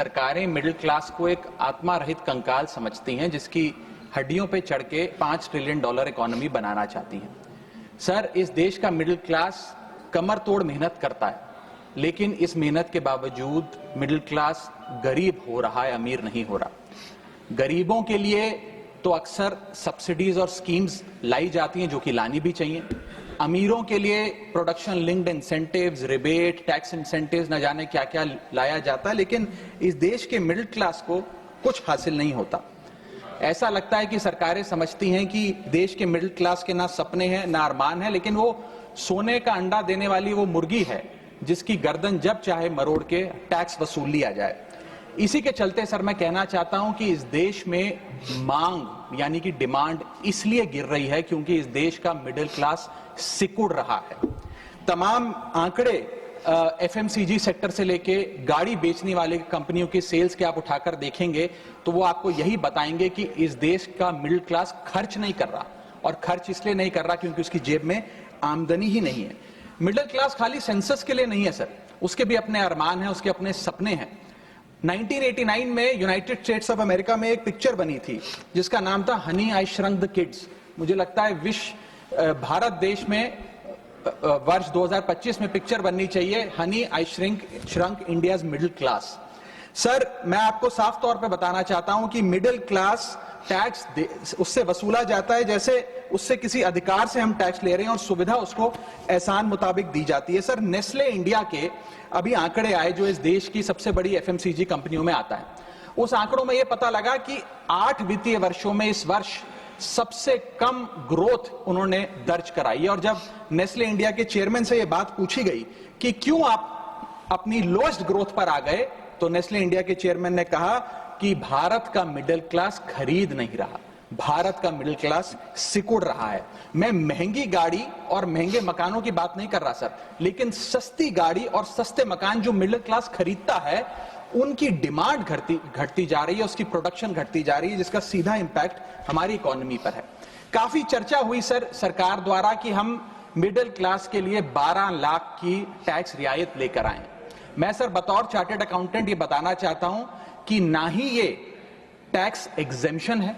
सरकारें middle class को एक आत्मा रहित कंकाल समझती हैं जिसकी हड्डियों पे चढ़ के $5 ट्रिलियन इकोनॉमी बनाना चाहती हैं। सर, इस देश का मिडिल क्लास कमर तोड़ मेहनत करता है, लेकिन इस मेहनत के बावजूद मिडिल क्लास गरीब हो रहा है, अमीर नहीं हो रहा। गरीबों के लिए तो अक्सर सब्सिडीज और स्कीम्स लाई जाती हैं जो कि लानी भी चाहिए। अमीरों के लिए production linked incentives, rebate, tax incentives, न जाने क्या क्या लाया जाता है, लेकिन इस देश के मिडिल क्लास को कुछ हासिल नहीं होता। ऐसा लगता है कि सरकारें समझती हैं कि देश के मिडिल क्लास के ना सपने हैं ना अरमान है, लेकिन वो सोने का अंडा देने वाली वो मुर्गी है जिसकी गर्दन जब चाहे मरोड़ के टैक्स वसूल लिया जाए। इसी के चलते सर मैं कहना चाहता हूं कि इस देश में मांग यानी कि डिमांड इसलिए गिर रही है क्योंकि इस देश का मिडिल क्लास सिकुड़ रहा है। तमाम आंकड़े एफएमसीजी सेक्टर से लेके गाड़ी बेचने वाले कंपनियों की सेल्स के आप उठाकर देखेंगे तो वो आपको यही बताएंगे कि इस देश का मिडिल क्लास खर्च नहीं कर रहा, और खर्च इसलिए नहीं कर रहा क्योंकि उसकी जेब में आमदनी ही नहीं है। मिडिल क्लास खाली सेंसस के लिए नहीं है सर, उसके भी अपने अरमान हैं, उसके अपने सपने हैं। 1989 में यूनाइटेड स्टेट्स ऑफ अमेरिका में एक पिक्चर बनी थी जिसका नाम था Honey I shrunk the kids. मुझे लगता है भारत देश में वर्ष 2025 में पिक्चर बननी चाहिए honey I shrunk India's middle class. Sir, मैं आपको साफ तौर पे बताना चाहता हूं कि मिडिल क्लास टैक्स उससे वसूला जाता है जैसे उससे किसी अधिकार से हम टैक्स ले रहे हैं और सुविधा उसको एहसान मुताबिक दी जाती है। सर, नेस्ले इंडिया के अभी आंकड़े आए जो इस देश की सबसे बड़ी एफएमसीजी कंपनियों में आता है। उस आंकड़ों में यह पता लगा कि 8 वित्तीय वर्षों में इस वर्ष सबसे कम ग्रोथ उन्होंने दर्ज कराई है। और जब नेस्ले इंडिया के चेयरमैन से यह बात पूछी गई कि क्यों आप अपनी लोएस्ट ग्रोथ पर आ गए, तो नेस्ले इंडिया के चेयरमैन ने कहा कि भारत का मिडिल क्लास खरीद नहीं रहा, भारत का मिडिल क्लास सिकुड़ रहा है। मैं महंगी गाड़ी और महंगे मकानों की बात नहीं कर रहा सर, लेकिन सस्ती गाड़ी और सस्ते मकान जो मिडिल क्लास खरीदता है उनकी डिमांड घटती जा रही है, उसकी प्रोडक्शन घटती जा रही है, जिसका सीधा इंपैक्ट हमारी इकोनॉमी पर है। काफी चर्चा हुई सर सरकार द्वारा कि हम मिडिल क्लास के लिए 12 लाख की टैक्स रियायत लेकर आए। मैं सर बतौर चार्टर्ड अकाउंटेंट ये बताना चाहता हूं कि ना ही ये टैक्स एग्जेम्पशन है,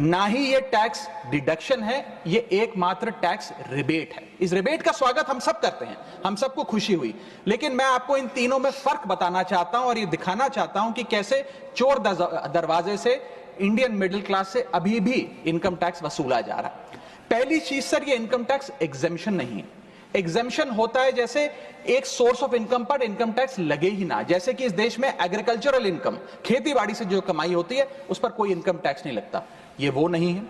ना ही ये टैक्स डिडक्शन है, ये एकमात्र टैक्स रिबेट है। इस रिबेट का स्वागत हम सब करते हैं, हम सबको खुशी हुई, लेकिन मैं आपको इन तीनों में फर्क बताना चाहता हूं और ये दिखाना चाहता हूं कि कैसे चोर दरवाजे से इंडियन मिडिल क्लास से अभी भी इनकम टैक्स वसूला जा रहा है। पहली चीज सर, ये इनकम टैक्स एग्जेम्पशन नहीं है। एग्जेम्पशन होता है जैसे एक सोर्स ऑफ इनकम पर इनकम टैक्स लगे ही ना, जैसे कि इस देश में एग्रीकल्चरल इनकम, खेती बाड़ी से जो कमाई होती है उस पर कोई इनकम टैक्स नहीं लगता। ये वो नहीं है।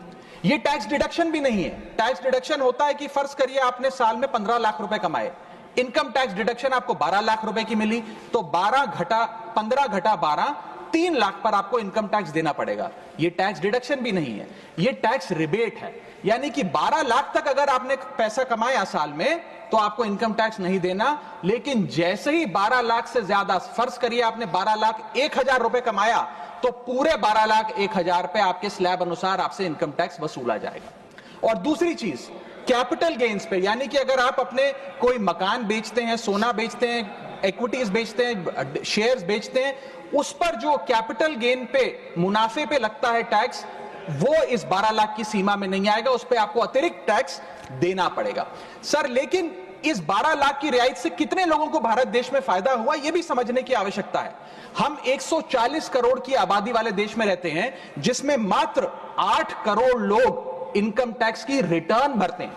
ये टैक्स डिडक्शन भी नहीं है। टैक्स डिडक्शन होता है कि फर्ज करिए आपने साल में 15 लाख रुपए कमाए, इनकम टैक्स डिडक्शन आपको 12 लाख रुपए की मिली, तो 15 घटा 12 3 लाख पर आपको इनकम टैक्स देना पड़ेगा। ये टैक्स डिडक्शन भी नहीं है, ये टैक्स रिबेट है। यानी कि 12 लाख तक अगर आपने पैसा कमाया साल में तो आपको इनकम टैक्स नहीं देना, लेकिन जैसे ही 12 लाख से ज्यादा, फर्ज करिए आपने 12 लाख 1,000 रुपए कमाया, तो पूरे 12 लाख 1,000 पे आपके स्लैब अनुसार आपसे इनकम टैक्स वसूला जाएगा। और दूसरी चीज, कैपिटल गेन्स पे, यानी कि अगर आप अपने कोई मकान बेचते हैं, सोना बेचते हैं, इक्विटीज बेचते हैं, शेयर्स बेचते हैं, उस पर जो कैपिटल गेन पे, मुनाफे पे लगता है टैक्स, वो इस 12 लाख की सीमा में नहीं आएगा, उस पे आपको अतिरिक्त टैक्स देना पड़ेगा। सर, लेकिन इस 12 लाख की रियायत से कितने लोगों को भारत देश में फायदा हुआ, यह भी समझने की आवश्यकता है। हम 140 करोड़ की आबादी वाले देश में रहते हैं, जिसमें मात्र 8 करोड़ लोग इनकम टैक्स की रिटर्न भरते हैं,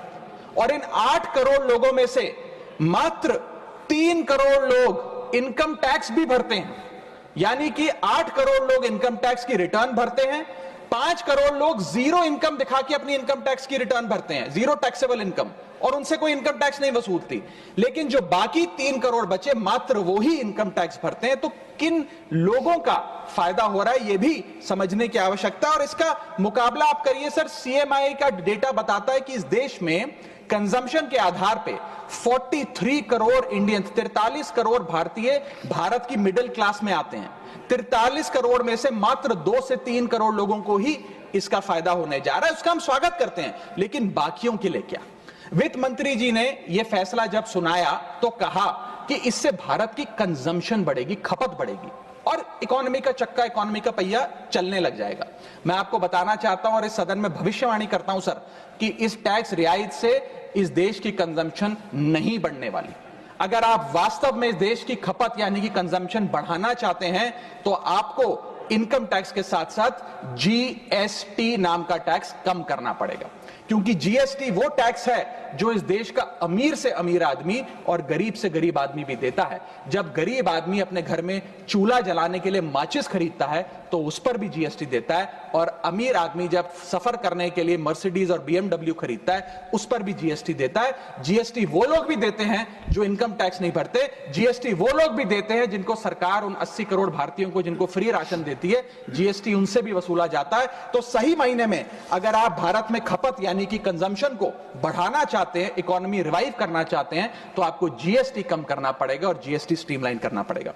और इन 8 करोड़ लोगों में से मात्र 3 करोड़ लोग इनकम टैक्स भी भरते हैं। यानी कि 8 करोड़ लोग इनकम टैक्स की रिटर्न भरते हैं, 5 करोड़ लोग जीरो इनकम दिखा के अपनी इनकम टैक्स की रिटर्न भरते हैं, जीरो टैक्सेबल इनकम, और उनसे कोई इनकम टैक्स नहीं वसूलती। लेकिन जो बाकी 3 करोड़ बचे, मात्र वो ही इनकम टैक्स भरते हैं। तो किन लोगों का फायदा हो रहा है, ये भी समझने की आवश्यकता है। और इसका मुकाबला आप करिए सर, सीएमआई का डेटा बताता है कि इस देश में कंजम्पशन के आधार पे 43 करोड़ इंडियंस, 43 करोड़ भारतीय भारत की मिडिल क्लास में आते हैं। 43 करोड़ में से मात्र 2 से 3 करोड़ लोगों को ही इसका फायदा होने जा रहा है। उसका हम स्वागत करते हैं, लेकिन बाकियों के लिए क्या? वित्त मंत्री जी ने यह फैसला जब सुनाया तो कहा कि इससे भारत की कंजम्पशन बढ़ेगी, खपत बढ़ेगी। और इकोनॉमी का चक्का, इकोनॉमी का पहिया चलने लग जाएगा। मैं आपको बताना चाहता हूं और इस सदन में भविष्यवाणी करता हूं सर कि इस टैक्स रियायत से इस देश की कंजम्पशन नहीं बढ़ने वाली। अगर आप वास्तव में इस देश की खपत यानी कि कंजम्पशन बढ़ाना चाहते हैं तो आपको इनकम टैक्स के साथ साथ जीएसटी नाम का टैक्स कम करना पड़ेगा, क्योंकि जीएसटी वो टैक्स है जो इस देश का अमीर से अमीर आदमी और गरीब से गरीब आदमी भी देता है। जब गरीब आदमी अपने घर में चूल्हा जलाने के लिए माचिस खरीदता है तो उस पर भी जीएसटी देता है, और अमीर आदमी जब सफर करने के लिए मर्सिडीज और बीएमडब्ल्यू खरीदता है उस पर भी जीएसटी देता है। जीएसटी वो लोग भी देते हैं जो इनकम टैक्स नहीं भरते, जीएसटी वो लोग भी देते हैं जिनको सरकार उन 80 करोड़ भारतीयों को जिनको फ्री राशन देती है, जीएसटी उनसे भी वसूला जाता है। तो सही मायने में अगर आप भारत में खपत यानी कि कंजम्पशन को बढ़ाना चाहते हैं, इकोनॉमी रिवाइव करना चाहते हैं, तो आपको जीएसटी कम करना पड़ेगा और जीएसटी स्ट्रीमलाइन करना पड़ेगा।